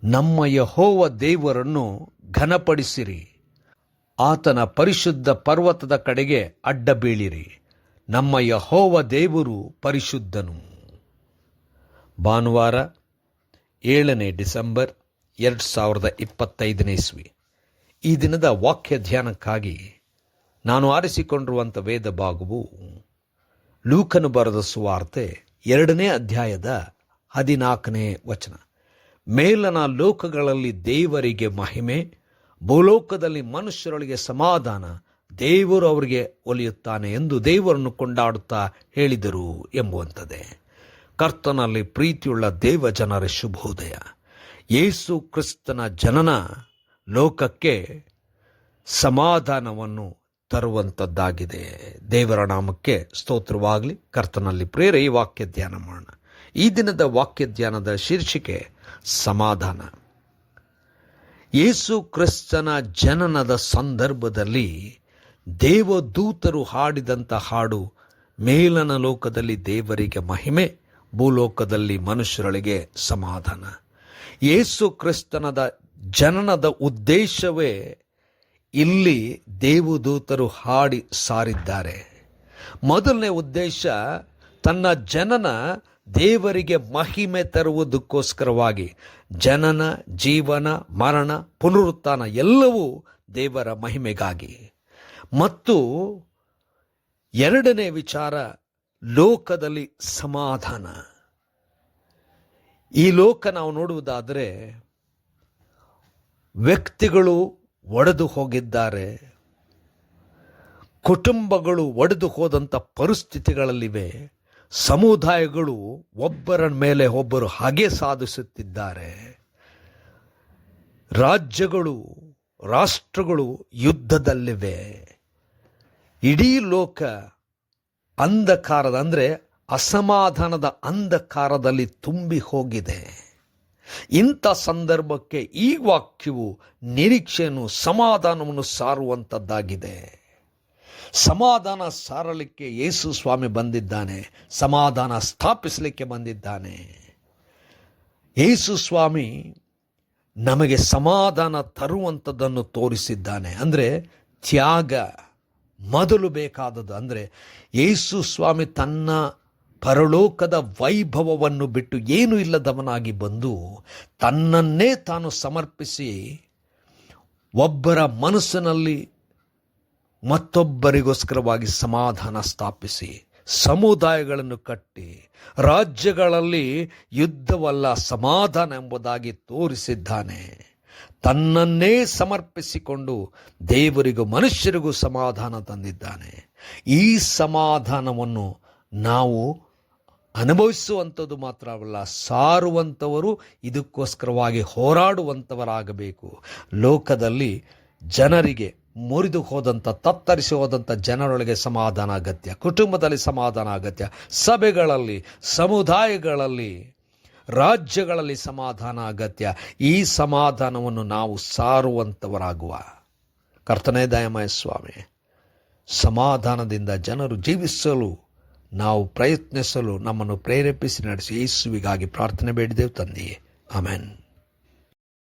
ನಮ್ಮ ಯೆಹೋವ ದೇವರನ್ನು ಘನಪಡಿಸಿರಿ. ಆತನ ಪರಿಶುದ್ಧ ಪರ್ವತದ ಕಡೆಗೆ ಅಡ್ಡ ಬೀಳಿರಿ. ನಮ್ಮ ಯೆಹೋವ ದೇವರು ಪರಿಶುದ್ಧನು. ಭಾನುವಾರ 7 ಡಿಸೆಂಬರ್ 2025 ಇಸ್ವಿ. ಈ ದಿನದ ವಾಕ್ಯ ಧ್ಯಾನಕ್ಕಾಗಿ ನಾನು ಆರಿಸಿಕೊಂಡಿರುವಂಥ ವೇದ ಭಾಗವು ಲೂಕನು ಬರೆದ ಸುವಾರ್ತೆ 2ನೇ ಅಧ್ಯಾಯದ 14ನೇ ವಚನ. ಮೇಲನ ಲೋಕಗಳಲ್ಲಿ ದೇವರಿಗೆ ಮಹಿಮೆ, ಭೂಲೋಕದಲ್ಲಿ ಮನುಷ್ಯರೊಳಗೆ ಸಮಾಧಾನ, ದೇವರು ಅವರಿಗೆ ಒಲಿಯುತ್ತಾನೆ ಎಂದು ದೇವರನ್ನು ಕೊಂಡಾಡುತ್ತಾ ಹೇಳಿದರು ಎಂಬುವಂಥದ್ದೇ. ಕರ್ತನಲ್ಲಿ ಪ್ರೀತಿಯುಳ್ಳ ದೇವ ಜನರ ಶುಭೋದಯ. ಯೇಸು ಕ್ರಿಸ್ತನ ಜನನ ಲೋಕಕ್ಕೆ ಸಮಾಧಾನವನ್ನು ತರುವಂಥದ್ದಾಗಿದೆ. ದೇವರ ನಾಮಕ್ಕೆ ಸ್ತೋತ್ರವಾಗಲಿ. ಕರ್ತನಲ್ಲಿ ಪ್ರೇರೆ ಈ ವಾಕ್ಯ ಧ್ಯಾನ ಮಾಡೋಣ. ಈ ದಿನದ ವಾಕ್ಯ ಧ್ಯಾನದ ಶೀರ್ಷಿಕೆ ಸಮಾಧಾನ. ಯೇಸು ಕ್ರಿಸ್ತನ ಜನನದ ಸಂದರ್ಭದಲ್ಲಿ ದೇವದೂತರು ಹಾಡಿದಂಥ ಹಾಡು, ಮೇಲನ ಲೋಕದಲ್ಲಿ ದೇವರಿಗೆ ಮಹಿಮೆ, ಭೂಲೋಕದಲ್ಲಿ ಮನುಷ್ಯರೊಳಗೆ ಸಮಾಧಾನ. ಯೇಸು ಕ್ರಿಸ್ತನದ ಜನನದ ಉದ್ದೇಶವೇ ಇಲ್ಲಿ ದೇವದೂತರು ಹಾಡಿ ಸಾರಿದ್ದಾರೆ. ಮೊದಲನೇ ಉದ್ದೇಶ ತನ್ನ ಜನನ ದೇವರಿಗೆ ಮಹಿಮೆ ತರುವುದಕ್ಕೋಸ್ಕರವಾಗಿ. ಜನನ, ಜೀವನ, ಮರಣ, ಪುನರುತ್ಥಾನ ಎಲ್ಲವೂ ದೇವರ ಮಹಿಮೆಗಾಗಿ. ಮತ್ತು ಎರಡನೇ ವಿಚಾರ, ಲೋಕದಲ್ಲಿ ಸಮಾಧಾನ. ಈ ಲೋಕ ನಾವು ನೋಡುವುದಾದರೆ ವ್ಯಕ್ತಿಗಳು ಒಡೆದು ಹೋಗಿದ್ದಾರೆ, ಕುಟುಂಬಗಳು ಒಡೆದು ಹೋದಂಥ ಪರಿಸ್ಥಿತಿಗಳಲ್ಲಿವೆ, ಸಮುದಾಯಗಳು ಒಬ್ಬರ ಮೇಲೆ ಒಬ್ಬರು ಹಾಗೆ ಸಾಧಿಸುತ್ತಿದ್ದಾರೆ, ರಾಜ್ಯಗಳು, ರಾಷ್ಟ್ರಗಳು ಯುದ್ಧದಲ್ಲಿವೆ. ಇಡೀ ಲೋಕ ಅಂಧಕಾರದ ಅಂದರೆ ಅಸಮಾಧಾನದ ಅಂಧಕಾರದಲ್ಲಿ ತುಂಬಿ ಹೋಗಿದೆ. ಇಂಥ ಸಂದರ್ಭಕ್ಕೆ ಈ ವಾಕ್ಯವು ನಿರೀಕ್ಷೆಯನ್ನು, ಸಮಾಧಾನವನ್ನು ಸಾರುವಂಥದ್ದಾಗಿದೆ. ಸಮಾಧಾನ ಸಾರಲಿಕ್ಕೆ ಯೇಸು ಸ್ವಾಮಿ ಬಂದಿದ್ದಾನೆ, ಸಮಾಧಾನ ಸ್ಥಾಪಿಸಲಿಕ್ಕೆ ಬಂದಿದ್ದಾನೆ. ಯೇಸು ಸ್ವಾಮಿ ನಮಗೆ ಸಮಾಧಾನ ತರುವಂಥದ್ದನ್ನು ತೋರಿಸಿದ್ದಾನೆ. ಅಂದರೆ ತ್ಯಾಗ ಮೊದಲು ಬೇಕಾದದ್ದು. ಅಂದರೆ ಯೇಸು ಸ್ವಾಮಿ ತನ್ನ ಪರಲೋಕದ ವೈಭವವನ್ನು ಬಿಟ್ಟು ಏನೂ ಇಲ್ಲದವನಾಗಿ ಬಂದು ತನ್ನನ್ನೇ ತಾನು ಸಮರ್ಪಿಸಿ ಒಬ್ಬರ ಮನಸ್ಸಿನಲ್ಲಿ ಮತ್ತೊಬ್ಬರಿಗೋಸ್ಕರವಾಗಿ ಸಮಾಧಾನ ಸ್ಥಾಪಿಸಿ, ಸಮುದಾಯಗಳನ್ನು ಕಟ್ಟಿ, ರಾಜ್ಯಗಳಲ್ಲಿ ಯುದ್ಧವಲ್ಲ ಸಮಾಧಾನ ಎಂಬುದಾಗಿ ತೋರಿಸಿದ್ದಾನೆ. ತನ್ನನ್ನೇ ಸಮರ್ಪಿಸಿಕೊಂಡು ದೇವರಿಗೂ ಮನುಷ್ಯರಿಗೂ ಸಮಾಧಾನ ತಂದಿದ್ದಾನೆ. ಈ ಸಮಾಧಾನವನ್ನು ನಾವು ಅನುಭವಿಸುವಂಥದ್ದು ಮಾತ್ರವಲ್ಲ, ಸಾರುವಂಥವರು, ಇದಕ್ಕೋಸ್ಕರವಾಗಿ ಹೋರಾಡುವಂಥವರಾಗಬೇಕು. ಲೋಕದಲ್ಲಿ ಜನರಿಗೆ ಮುರಿದು ಹೋದಂಥ, ತತ್ತರಿಸಿ ಹೋದಂಥ ಜನರೊಳಗೆ ಸಮಾಧಾನ ಅಗತ್ಯ, ಕುಟುಂಬದಲ್ಲಿ ಸಮಾಧಾನ ಅಗತ್ಯ, ಸಭೆಗಳಲ್ಲಿ, ಸಮುದಾಯಗಳಲ್ಲಿ, ರಾಜ್ಯಗಳಲ್ಲಿ ಸಮಾಧಾನ ಅಗತ್ಯ. ಈ ಸಮಾಧಾನವನ್ನು ನಾವು ಸಾರುವಂಥವರಾಗುವ. ಕರ್ತನೇ ದಯಮಯ ಸ್ವಾಮಿ, ಸಮಾಧಾನದಿಂದ ಜನರು ಜೀವಿಸಲು ನಾವು ಪ್ರಯತ್ನಿಸಲು ನಮ್ಮನ್ನು ಪ್ರೇರೇಪಿಸಿ ನಡೆಸಿ ಯೇಸುವಿಗಾಗಿ ಪ್ರಾರ್ಥನೆ ಬೇಡಿದೆವು ತಂದೆಯೇ. ಆಮೆನ್.